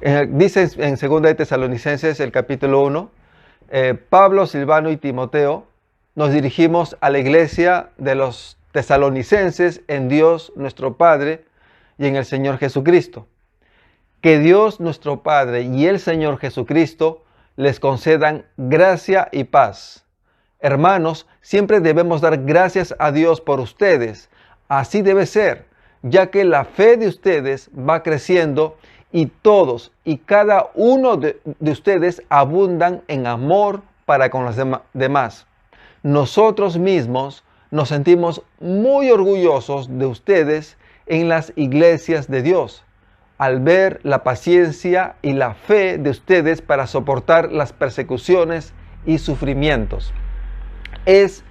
Dice en 2 de Tesalonicenses, el capítulo 1, Pablo, Silvano y Timoteo, nos dirigimos a la iglesia de los tesalonicenses en Dios nuestro Padre y en el Señor Jesucristo. Que Dios nuestro Padre y el Señor Jesucristo les concedan gracia y paz. Hermanos, siempre debemos dar gracias a Dios por ustedes. Así debe ser, ya que la fe de ustedes va creciendo y todos y cada uno de ustedes abundan en amor para con los demás. Nosotros mismos nos sentimos muy orgullosos de ustedes en las iglesias de Dios, al ver la paciencia y la fe de ustedes para soportar las persecuciones y sufrimientos. Es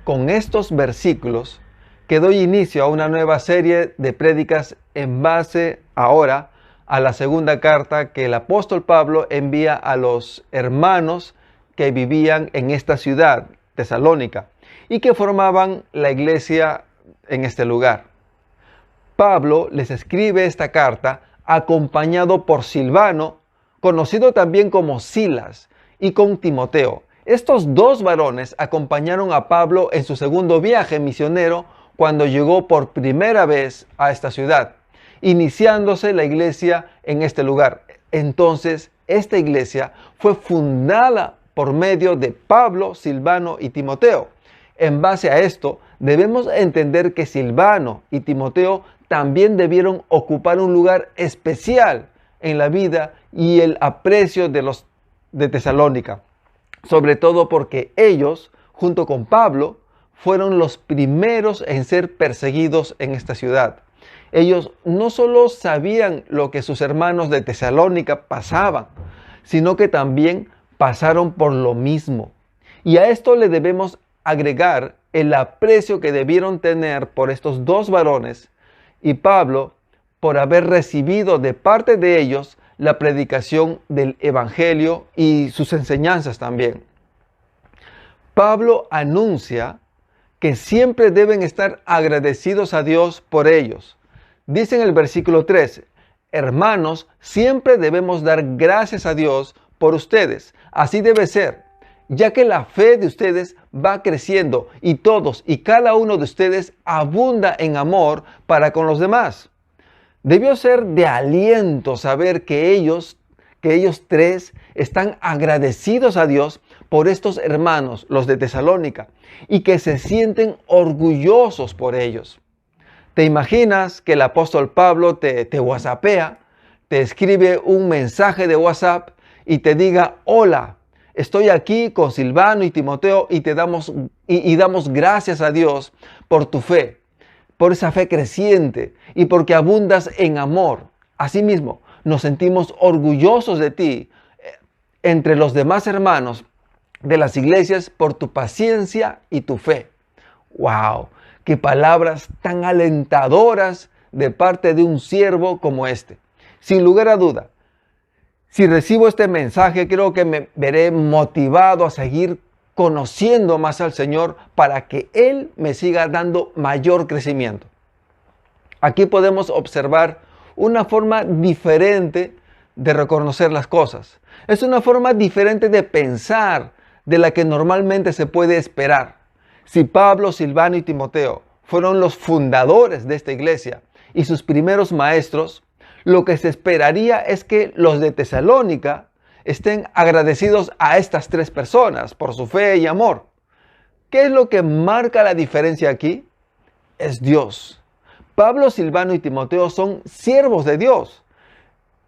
con estos versículos que doy inicio a una nueva serie de prédicas en base ahora a la segunda carta que el apóstol Pablo envía a los hermanos que vivían en esta ciudad, Tesalónica, y que formaban la iglesia en este lugar. Pablo les escribe esta carta acompañado por Silvano, conocido también como Silas, y con Timoteo. Estos dos varones acompañaron a Pablo en su segundo viaje misionero cuando llegó por primera vez a esta ciudad, iniciándose la iglesia en este lugar. Entonces, esta iglesia fue fundada por medio de Pablo, Silvano y Timoteo. En base a esto, debemos entender que Silvano y Timoteo también debieron ocupar un lugar especial en la vida y el aprecio de los de Tesalónica, sobre todo porque ellos, junto con Pablo, fueron los primeros en ser perseguidos en esta ciudad. Ellos no solo sabían lo que sus hermanos de Tesalónica pasaban, sino que también pasaron por lo mismo. Y a esto le debemos agregar el aprecio que debieron tener por estos dos varones y Pablo por haber recibido de parte de ellos la predicación del Evangelio y sus enseñanzas también. Pablo anuncia que siempre deben estar agradecidos a Dios por ellos. Dice en el versículo 3, hermanos, siempre debemos dar gracias a Dios por ustedes. Así debe ser, ya que la fe de ustedes va creciendo y todos y cada uno de ustedes abunda en amor para con los demás. Debió ser de aliento saber que ellos tres están agradecidos a Dios por estos hermanos, los de Tesalónica, y que se sienten orgullosos por ellos. ¿Te imaginas que el apóstol Pablo te whatsappea, te escribe un mensaje de WhatsApp y te diga, hola, estoy aquí con Silvano y Timoteo y damos gracias a Dios por tu fe, por esa fe creciente y porque abundas en amor? Asimismo, nos sentimos orgullosos de ti entre los demás hermanos de las iglesias por tu paciencia y tu fe. ¡Wow! ¡Qué palabras tan alentadoras de parte de un siervo como este! Sin lugar a duda, si recibo este mensaje, creo que me veré motivado a seguir conociendo más al Señor para que Él me siga dando mayor crecimiento. Aquí podemos observar una forma diferente de reconocer las cosas. Es una forma diferente de pensar de la que normalmente se puede esperar. Si Pablo, Silvano y Timoteo fueron los fundadores de esta iglesia y sus primeros maestros, lo que se esperaría es que los de Tesalónica estén agradecidos a estas tres personas por su fe y amor. ¿Qué es lo que marca la diferencia aquí? Es Dios. Pablo, Silvano y Timoteo son siervos de Dios.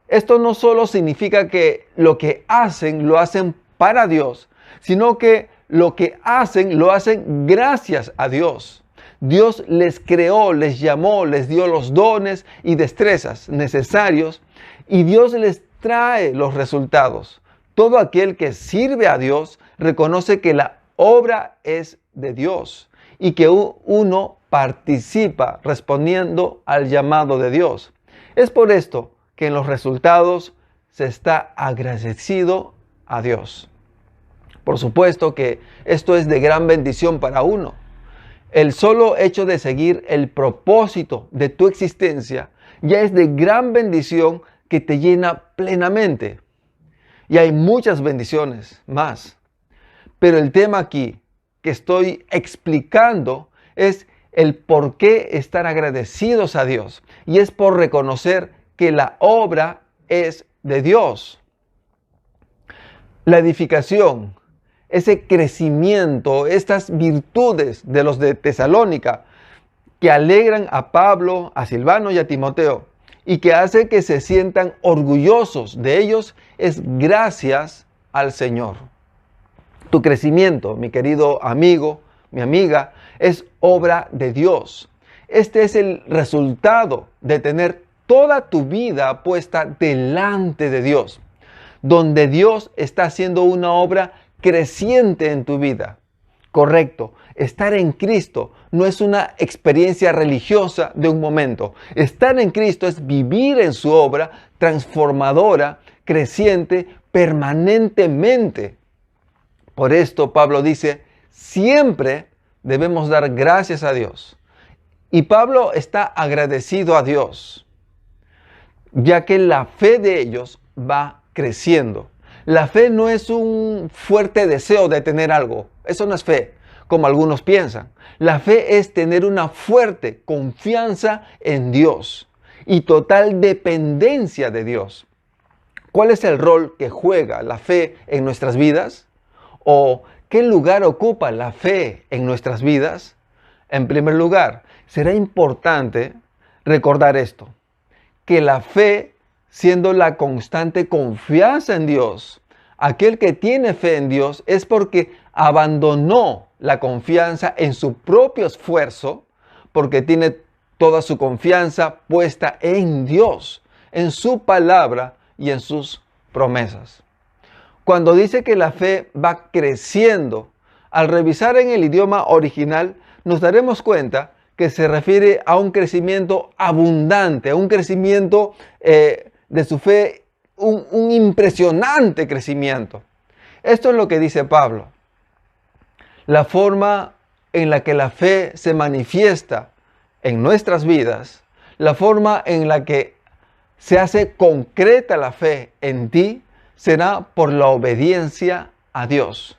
Esto no solo significa que lo que hacen lo hacen para Dios, sino que lo que hacen lo hacen gracias a Dios. Dios les creó, les llamó, les dio los dones y destrezas necesarios y Dios les trae los resultados. Todo aquel que sirve a Dios reconoce que la obra es de Dios y que uno participa respondiendo al llamado de Dios. Es por esto que en los resultados se está agradecido a Dios. Por supuesto que esto es de gran bendición para uno. El solo hecho de seguir el propósito de tu existencia ya es de gran bendición que te llena plenamente. Y hay muchas bendiciones más. Pero el tema aquí que estoy explicando es el por qué estar agradecidos a Dios. Y es por reconocer que la obra es de Dios. La edificación, ese crecimiento, estas virtudes de los de Tesalónica que alegran a Pablo, a Silvano y a Timoteo y que hace que se sientan orgullosos de ellos, es gracias al Señor. Tu crecimiento, mi querido amigo, mi amiga, es obra de Dios. Este es el resultado de tener toda tu vida puesta delante de Dios, donde Dios está haciendo una obra creciente en tu vida. Correcto, estar en Cristo no es una experiencia religiosa de un momento. Estar en Cristo es vivir en su obra transformadora, creciente, permanentemente. Por esto Pablo dice, siempre debemos dar gracias a Dios. Y Pablo está agradecido a Dios, ya que la fe de ellos va creciendo. La fe no es un fuerte deseo de tener algo. Eso no es fe, como algunos piensan. La fe es tener una fuerte confianza en Dios y total dependencia de Dios. ¿Cuál es el rol que juega la fe en nuestras vidas? ¿O qué lugar ocupa la fe en nuestras vidas? En primer lugar, será importante recordar esto, que la fe, siendo la constante confianza en Dios, aquel que tiene fe en Dios es porque abandonó la confianza en su propio esfuerzo, porque tiene toda su confianza puesta en Dios, en su palabra y en sus promesas. Cuando dice que la fe va creciendo, al revisar en el idioma original, nos daremos cuenta que se refiere a un crecimiento abundante, a un crecimiento de su fe, un impresionante crecimiento. Esto es lo que dice Pablo. La forma en la que la fe se manifiesta en nuestras vidas, la forma en la que se hace concreta la fe en ti, será por la obediencia a Dios.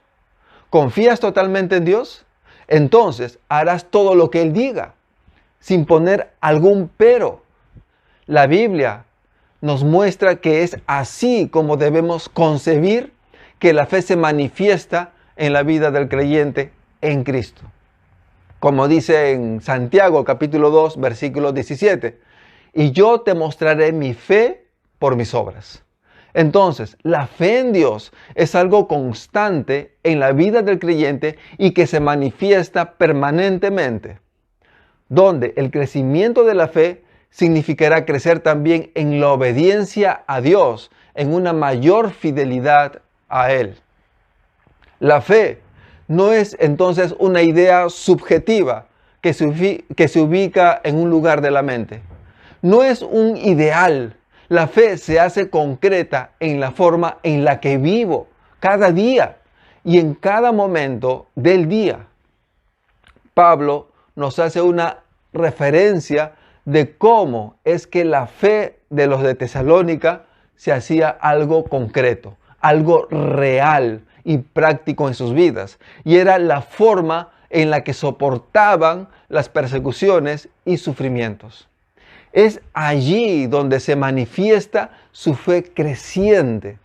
¿Confías totalmente en Dios? Entonces harás todo lo que Él diga, sin poner algún pero. La Biblia nos muestra que es así como debemos concebir que la fe se manifiesta en la vida del creyente en Cristo. Como dice en Santiago capítulo 2, versículo 17, y yo te mostraré mi fe por mis obras. Entonces, la fe en Dios es algo constante en la vida del creyente y que se manifiesta permanentemente, donde el crecimiento de la fe significará crecer también en la obediencia a Dios, en una mayor fidelidad a Él. La fe no es entonces una idea subjetiva que se ubica en un lugar de la mente. No es un ideal. La fe se hace concreta en la forma en la que vivo cada día y en cada momento del día. Pablo nos hace una referencia de cómo es que la fe de los de Tesalónica se hacía algo concreto, algo real y práctico en sus vidas. Y era la forma en la que soportaban las persecuciones y sufrimientos. Es allí donde se manifiesta su fe creciente.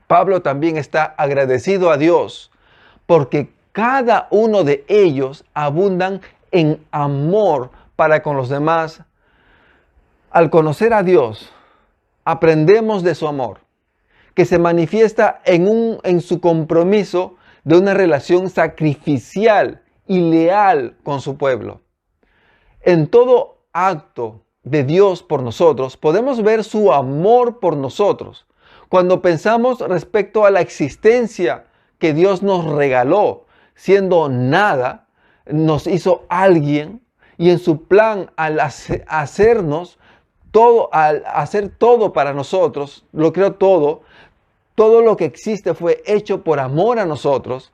Pablo también está agradecido a Dios porque cada uno de ellos abundan en amor para con los demás. Al conocer a Dios, aprendemos de su amor, que se manifiesta en su compromiso de una relación sacrificial y leal con su pueblo. En todo acto de Dios por nosotros, podemos ver su amor por nosotros. Cuando pensamos respecto a la existencia que Dios nos regaló, siendo nada, nos hizo alguien, y en su plan al hacer todo para nosotros, lo creó todo lo que existe fue hecho por amor a nosotros,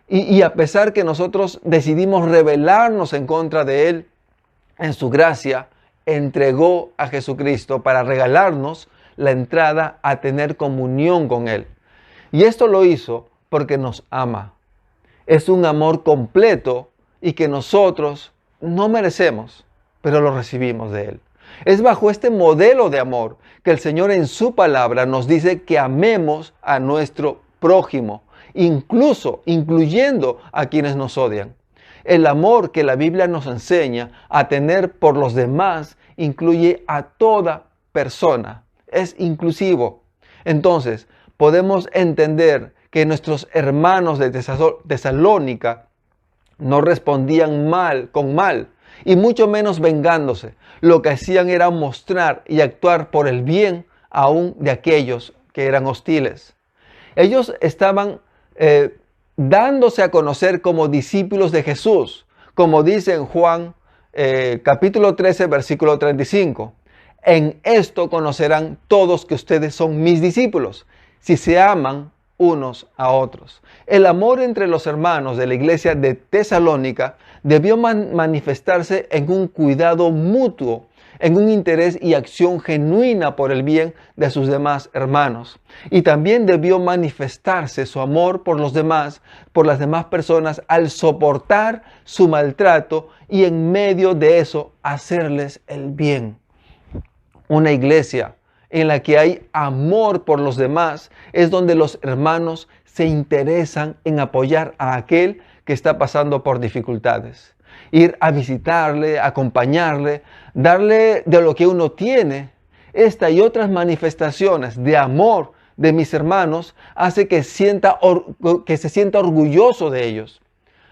y a pesar que nosotros decidimos rebelarnos en contra de Él, en su gracia, entregó a Jesucristo para regalarnos la entrada a tener comunión con Él. Y esto lo hizo porque nos ama. Es un amor completo y que nosotros no merecemos, pero lo recibimos de Él. Es bajo este modelo de amor que el Señor en su palabra nos dice que amemos a nuestro prójimo, incluyendo a quienes nos odian. El amor que la Biblia nos enseña a tener por los demás incluye a toda persona. Es inclusivo. Entonces, podemos entender que nuestros hermanos de Tesalónica no respondían mal con mal, y mucho menos vengándose. Lo que hacían era mostrar y actuar por el bien aún de aquellos que eran hostiles. Ellos estaban dándose a conocer como discípulos de Jesús, como dice en Juan capítulo 13, versículo 35. En esto conocerán todos que ustedes son mis discípulos, si se aman unos a otros. El amor entre los hermanos de la iglesia de Tesalónica debió manifestarse en un cuidado mutuo, en un interés y acción genuina por el bien de sus demás hermanos. Y también debió manifestarse su amor por los demás, por las demás personas, al soportar su maltrato y en medio de eso hacerles el bien. Una iglesia en la que hay amor por los demás es donde los hermanos se interesan en apoyar a aquel que está pasando por dificultades. Ir a visitarle, acompañarle, darle de lo que uno tiene. Esta y otras manifestaciones de amor de mis hermanos hace que se sienta orgulloso de ellos.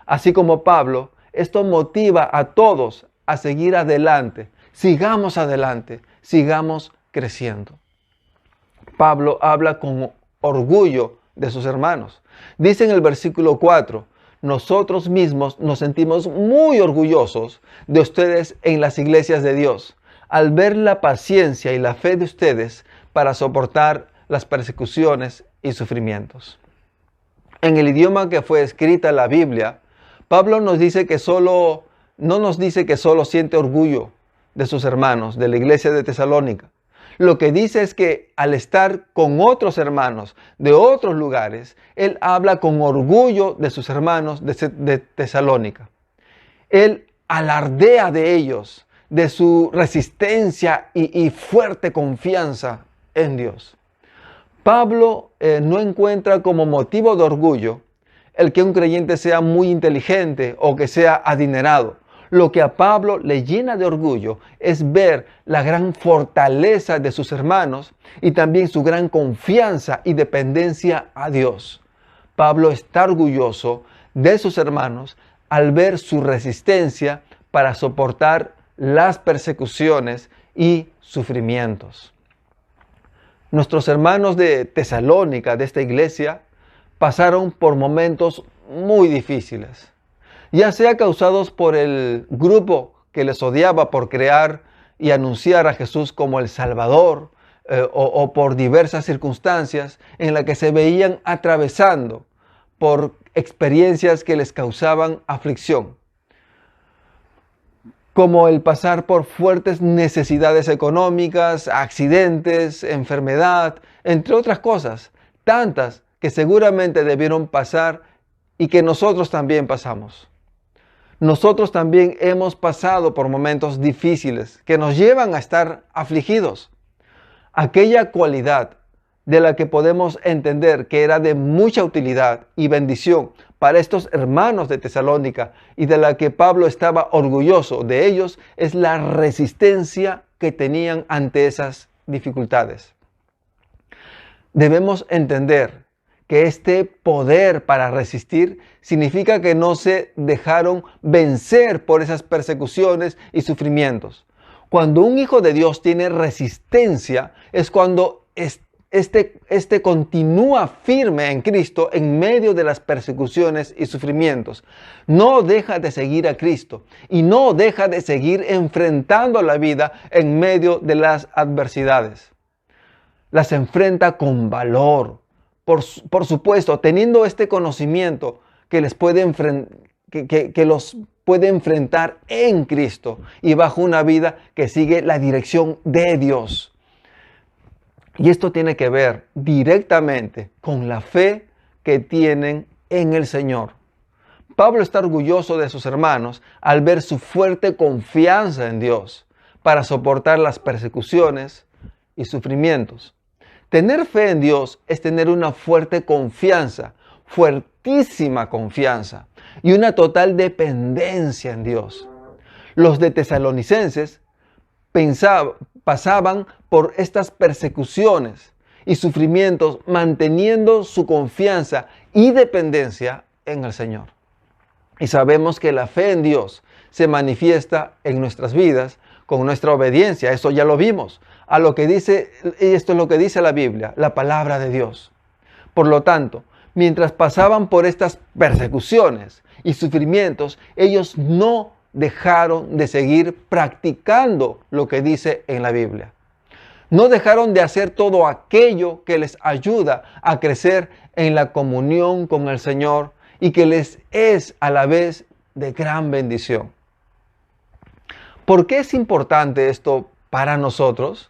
Así como Pablo, esto motiva a todos a seguir adelante. Sigamos adelante, sigamos creciendo. Pablo habla con orgullo de sus hermanos. Dice en el versículo 4, nosotros mismos nos sentimos muy orgullosos de ustedes en las iglesias de Dios, al ver la paciencia y la fe de ustedes para soportar las persecuciones y sufrimientos. En el idioma que fue escrita la Biblia, Pablo nos dice que no nos dice que solo siente orgullo de sus hermanos de la iglesia de Tesalónica. Lo que dice es que al estar con otros hermanos de otros lugares, él habla con orgullo de sus hermanos de Tesalónica. Él alardea de ellos, de su resistencia y fuerte confianza en Dios. Pablo no encuentra como motivo de orgullo el que un creyente sea muy inteligente o que sea adinerado. Lo que a Pablo le llena de orgullo es ver la gran fortaleza de sus hermanos y también su gran confianza y dependencia a Dios. Pablo está orgulloso de sus hermanos al ver su resistencia para soportar las persecuciones y sufrimientos. Nuestros hermanos de Tesalónica, de esta iglesia, pasaron por momentos muy difíciles, ya sea causados por el grupo que les odiaba por crear y anunciar a Jesús como el Salvador, o por diversas circunstancias en las que se veían atravesando por experiencias que les causaban aflicción, como el pasar por fuertes necesidades económicas, accidentes, enfermedad, entre otras cosas, tantas que seguramente debieron pasar y que nosotros también pasamos. Nosotros también hemos pasado por momentos difíciles que nos llevan a estar afligidos. Aquella cualidad de la que podemos entender que era de mucha utilidad y bendición para estos hermanos de Tesalónica y de la que Pablo estaba orgulloso de ellos es la resistencia que tenían ante esas dificultades. Debemos entender que este poder para resistir significa que no se dejaron vencer por esas persecuciones y sufrimientos. Cuando un hijo de Dios tiene resistencia es cuando este continúa firme en Cristo en medio de las persecuciones y sufrimientos. No deja de seguir a Cristo y no deja de seguir enfrentando la vida en medio de las adversidades. Las enfrenta con valor. Por supuesto, teniendo este conocimiento que los puede enfrentar en Cristo y bajo una vida que sigue la dirección de Dios. Y esto tiene que ver directamente con la fe que tienen en el Señor. Pablo está orgulloso de sus hermanos al ver su fuerte confianza en Dios para soportar las persecuciones y sufrimientos. Tener fe en Dios es tener una fuerte confianza, fuertísima confianza y una total dependencia en Dios. Los de Tesalonicenses pasaban por estas persecuciones y sufrimientos manteniendo su confianza y dependencia en el Señor. Y sabemos que la fe en Dios se manifiesta en nuestras vidas con nuestra obediencia. Eso ya lo vimos. A lo que dice, esto es lo que dice la Biblia, la palabra de Dios. Por lo tanto, mientras pasaban por estas persecuciones y sufrimientos, ellos no dejaron de seguir practicando lo que dice en la Biblia. No dejaron de hacer todo aquello que les ayuda a crecer en la comunión con el Señor y que les es a la vez de gran bendición. ¿Por qué es importante esto para nosotros?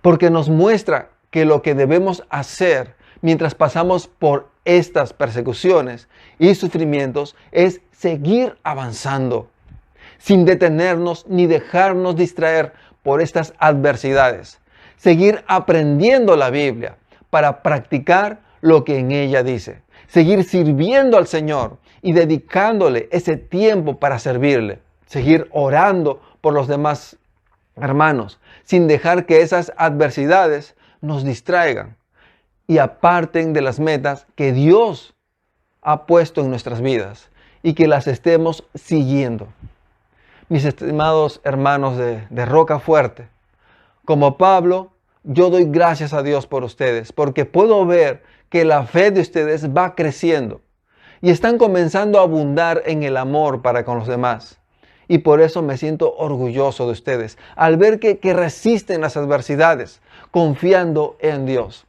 Porque nos muestra que lo que debemos hacer mientras pasamos por estas persecuciones y sufrimientos es seguir avanzando, sin detenernos ni dejarnos distraer por estas adversidades. Seguir aprendiendo la Biblia para practicar lo que en ella dice. Seguir sirviendo al Señor y dedicándole ese tiempo para servirle. Seguir orando por los demás hermanos, sin dejar que esas adversidades nos distraigan y aparten de las metas que Dios ha puesto en nuestras vidas y que las estemos siguiendo. Mis estimados hermanos de Roca Fuerte, como Pablo, yo doy gracias a Dios por ustedes, porque puedo ver que la fe de ustedes va creciendo y están comenzando a abundar en el amor para con los demás. Y por eso me siento orgulloso de ustedes, al ver que resisten las adversidades, confiando en Dios.